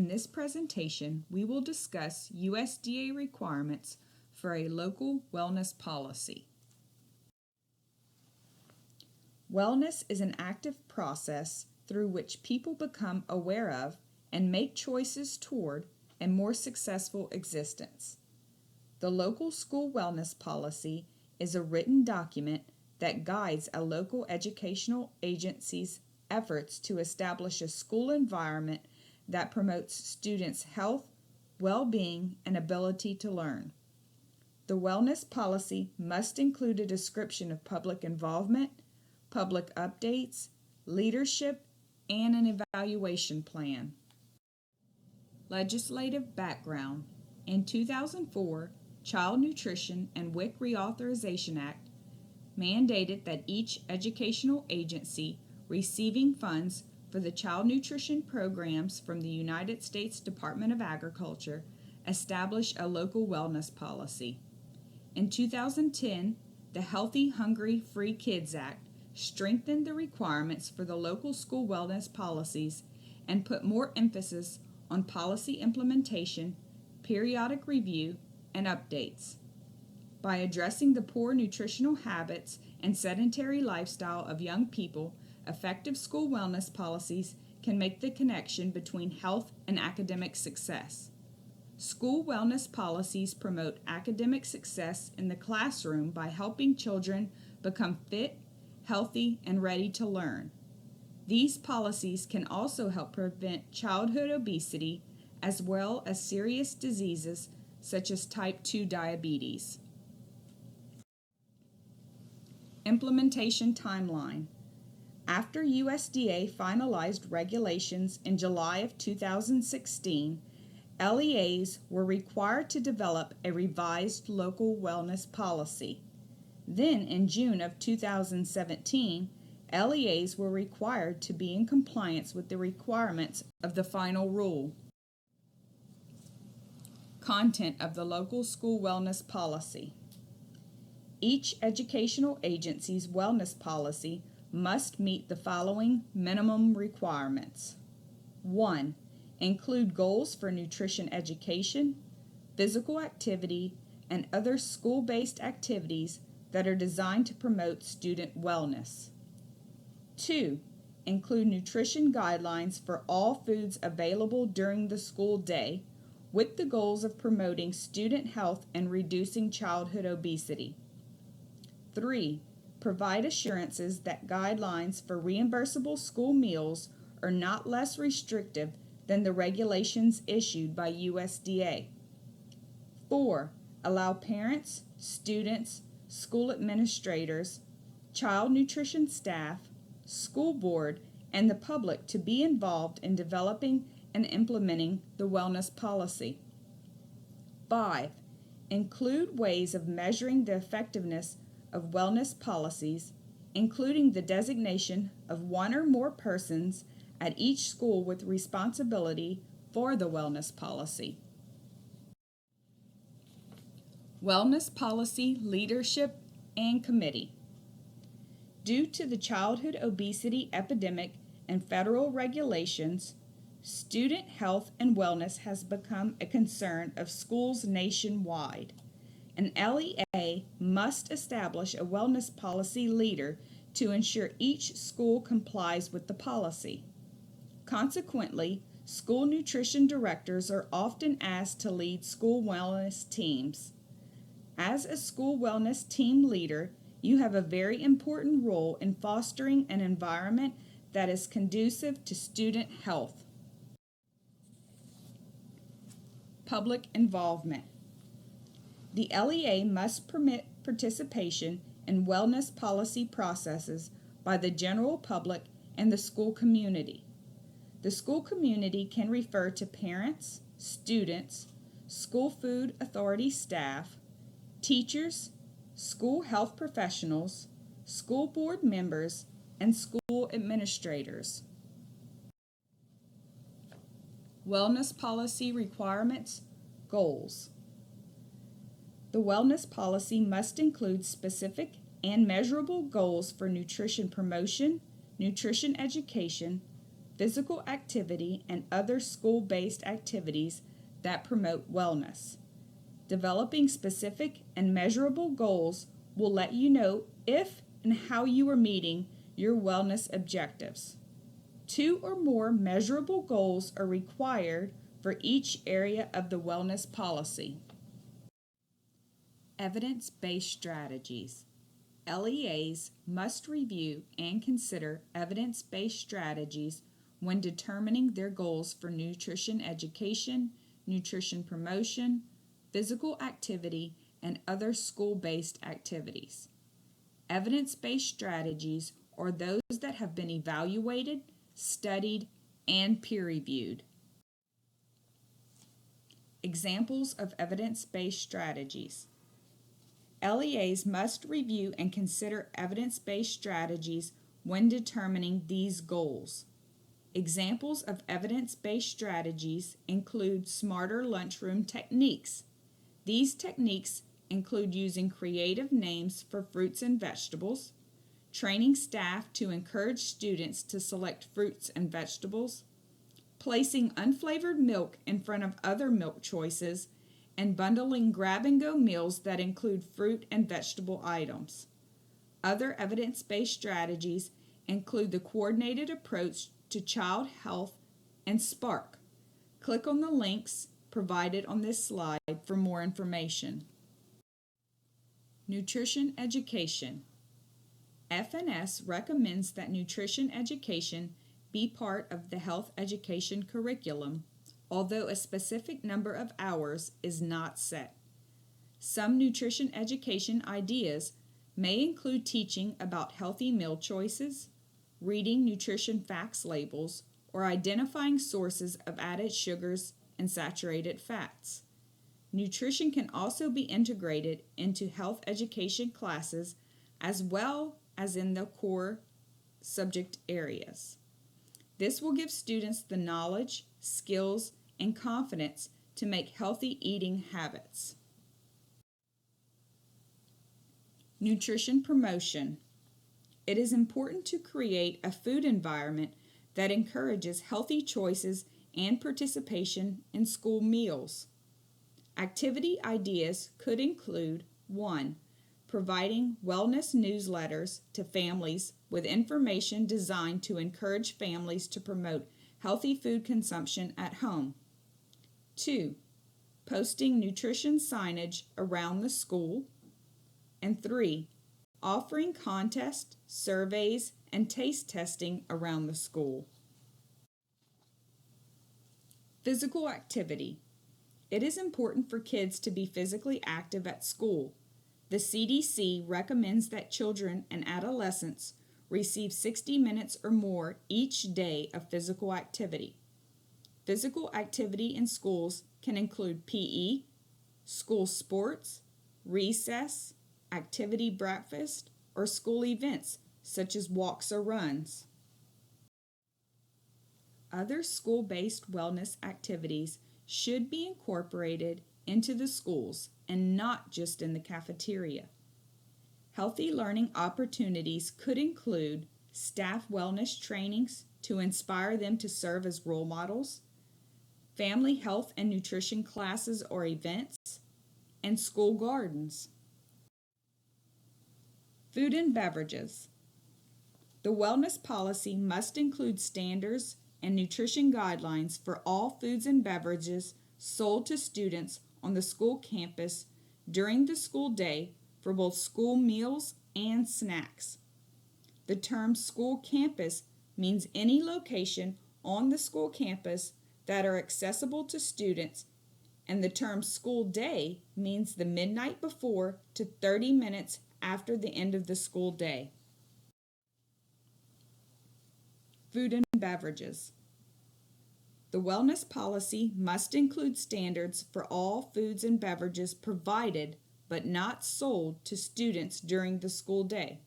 In this presentation, we will discuss USDA requirements for a local wellness policy. Wellness is an active process through which people become aware of and make choices toward a more successful existence. The local school wellness policy is a written document that guides a local educational agency's efforts to establish a school environment that promotes students' health, well-being, and ability to learn. The wellness policy must include a description of public involvement, public updates, leadership, and an evaluation plan. Legislative background. In 2004, Child Nutrition and WIC Reauthorization Act mandated that each educational agency receiving funds for the child nutrition programs from the United States Department of Agriculture establish a local wellness policy. In 2010, the Healthy, Hungry, Free Kids Act strengthened the requirements for the local school wellness policies and put more emphasis on policy implementation, periodic review, and updates. By addressing the poor nutritional habits and sedentary lifestyle of young people, effective school wellness policies can make the connection between health and academic success. School wellness policies promote academic success in the classroom by helping children become fit, healthy, and ready to learn. These policies can also help prevent childhood obesity as well as serious diseases such as type 2 diabetes. Implementation timeline. After USDA finalized regulations in July of 2016, LEAs were required to develop a revised local wellness policy. Then, in June of 2017, LEAs were required to be in compliance with the requirements of the final rule. Content of the local school wellness policy. Each educational agency's wellness policy must meet the following minimum requirements. 1. Include goals for nutrition education, physical activity, and other school-based activities that are designed to promote student wellness. 2. Include nutrition guidelines for all foods available during the school day, with the goals of promoting student health and reducing childhood obesity. 3. Provide assurances that guidelines for reimbursable school meals are not less restrictive than the regulations issued by USDA. 4. Allow parents, students, school administrators, child nutrition staff, school board, and the public to be involved in developing and implementing the wellness policy. 5. Include ways of measuring the effectiveness of wellness policies, including the designation of one or more persons at each school with responsibility for the wellness policy. Wellness policy leadership and committee. Due to the childhood obesity epidemic and federal regulations, student health and wellness has become a concern of schools nationwide. An LEA must establish a wellness policy leader to ensure each school complies with the policy. Consequently, school nutrition directors are often asked to lead school wellness teams. As a school wellness team leader, you have a very important role in fostering an environment that is conducive to student health. Public involvement. The LEA must permit participation in wellness policy processes by the general public and the school community. The school community can refer to parents, students, school food authority staff, teachers, school health professionals, school board members, and school administrators. Wellness policy requirements, goals. The wellness policy must include specific and measurable goals for nutrition promotion, nutrition education, physical activity, and other school-based activities that promote wellness. Developing specific and measurable goals will let you know if and how you are meeting your wellness objectives. 2 or more measurable goals are required for each area of the wellness policy. Evidence-based strategies. LEAs must review and consider evidence-based strategies when determining their goals for nutrition education, nutrition promotion, physical activity, and other school-based activities. Evidence-based strategies are those that have been evaluated, studied, and peer-reviewed. Examples of evidence-based strategies. LEAs must review and consider evidence-based strategies when determining these goals. Examples of evidence-based strategies include smarter lunchroom techniques. These techniques include using creative names for fruits and vegetables, training staff to encourage students to select fruits and vegetables, placing unflavored milk in front of other milk choices, and bundling grab-and-go meals that include fruit and vegetable items. Other evidence-based strategies include the coordinated approach to child health and SPARK. Click on the links provided on this slide for more information. Nutrition education. FNS recommends that nutrition education be part of the health education curriculum, although a specific number of hours is not set. Some nutrition education ideas may include teaching about healthy meal choices, reading nutrition facts labels, or identifying sources of added sugars and saturated fats. Nutrition can also be integrated into health education classes as well as in the core subject areas. This will give students the knowledge, skills, and confidence to make healthy eating habits. Nutrition promotion. It is important to create a food environment that encourages healthy choices and participation in school meals. Activity ideas could include 1. Providing wellness newsletters to families with information designed to encourage families to promote healthy food consumption at home. 2. Posting nutrition signage around the school. And 3. Offering contests, surveys, and taste testing around the school. Physical activity. It is important for kids to be physically active at school. The CDC recommends that children and adolescents receive 60 minutes or more each day of physical activity. Physical activity in schools can include PE, school sports, recess, activity breakfast, or school events such as walks or runs. Other school-based wellness activities should be incorporated into the schools and not just in the cafeteria. Healthy learning opportunities could include staff wellness trainings to inspire them to serve as role models, family health and nutrition classes or events, and school gardens. Food and beverages. The wellness policy must include standards and nutrition guidelines for all foods and beverages sold to students on the school campus during the school day for both school meals and snacks. The term school campus means any location on the school campus that are accessible to students, and the term school day means the midnight before to 30 minutes after the end of the school day. Food and beverages. The wellness policy must include standards for all foods and beverages provided but not sold to students during the school day.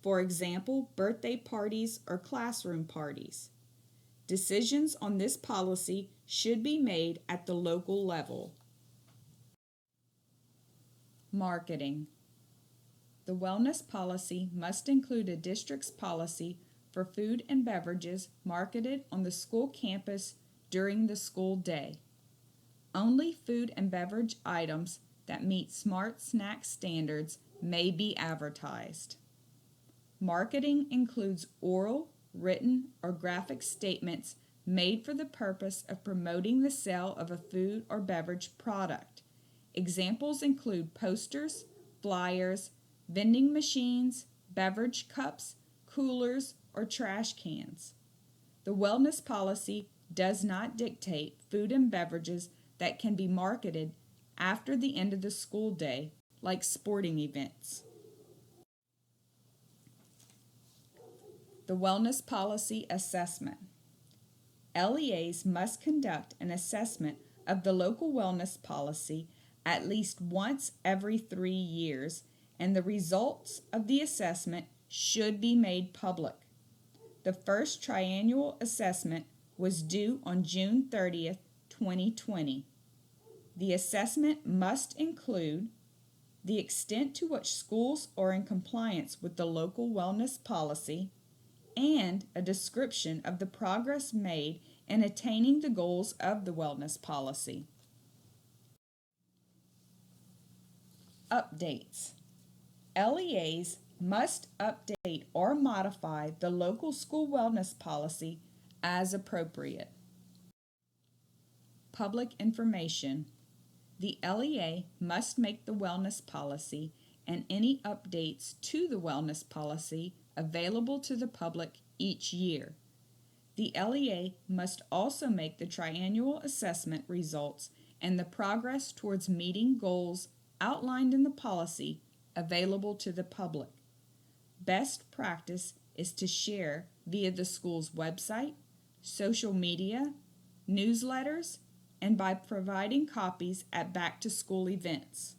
For example, birthday parties or classroom parties. Decisions on this policy should be made at the local level. Marketing. The wellness policy must include a district's policy for for food and beverages marketed on the school campus during the school day. Only food and beverage items that meet Smart Snack standards may be advertised. Marketing includes oral, written, or graphic statements made for the purpose of promoting the sale of a food or beverage product. Examples include posters, flyers, vending machines, beverage cups, coolers, or trash cans. The wellness policy does not dictate food and beverages that can be marketed after the end of the school day, like sporting events. The Wellness Policy Assessment. LEAs must conduct an assessment of the local wellness policy at least once every 3 years, and the results of the assessment should be made public. The first triennial assessment was due on June 30th, 2020. The assessment must include the extent to which schools are in compliance with the local wellness policy and a description of the progress made in attaining the goals of the wellness policy. Updates. LEAs must update or modify the local school wellness policy as appropriate. Public information. The LEA must make the wellness policy and any updates to the wellness policy available to the public each year. The LEA must also make the triennial assessment results and the progress towards meeting goals outlined in the policy available to the public. Best practice is to share via the school's website, social media, newsletters, and by providing copies at back-to-school events.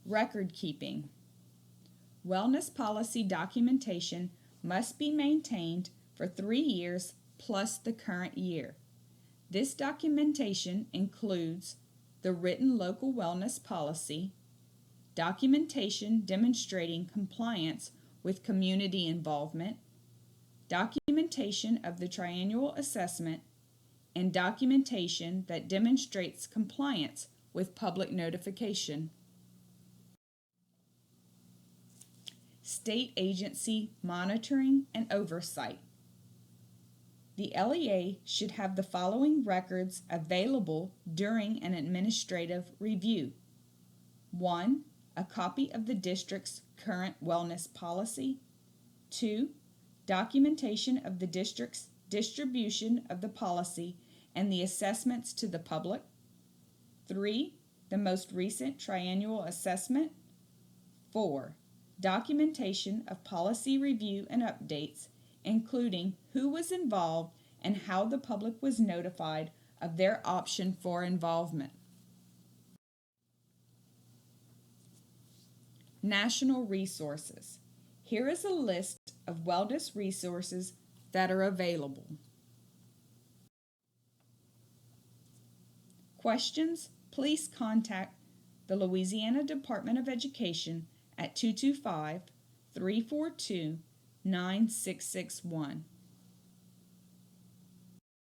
Record keeping. Wellness policy documentation must be maintained for 3 years plus the current year. This documentation includes the written local wellness policy, documentation demonstrating compliance with community involvement, documentation of the triennial assessment, and documentation that demonstrates compliance with public notification. State agency monitoring and oversight. The LEA should have the following records available during an administrative review. 1. A copy of the district's current wellness policy. 2. Documentation of the district's distribution of the policy and the assessments to the public. 3. The most recent triennial assessment. 4. Documentation of policy review and updates, including who was involved and how the public was notified of their option for involvement. National resources. Here is a list of wellness resources that are available. Questions? Please contact the Louisiana Department of Education at 225-342-9661.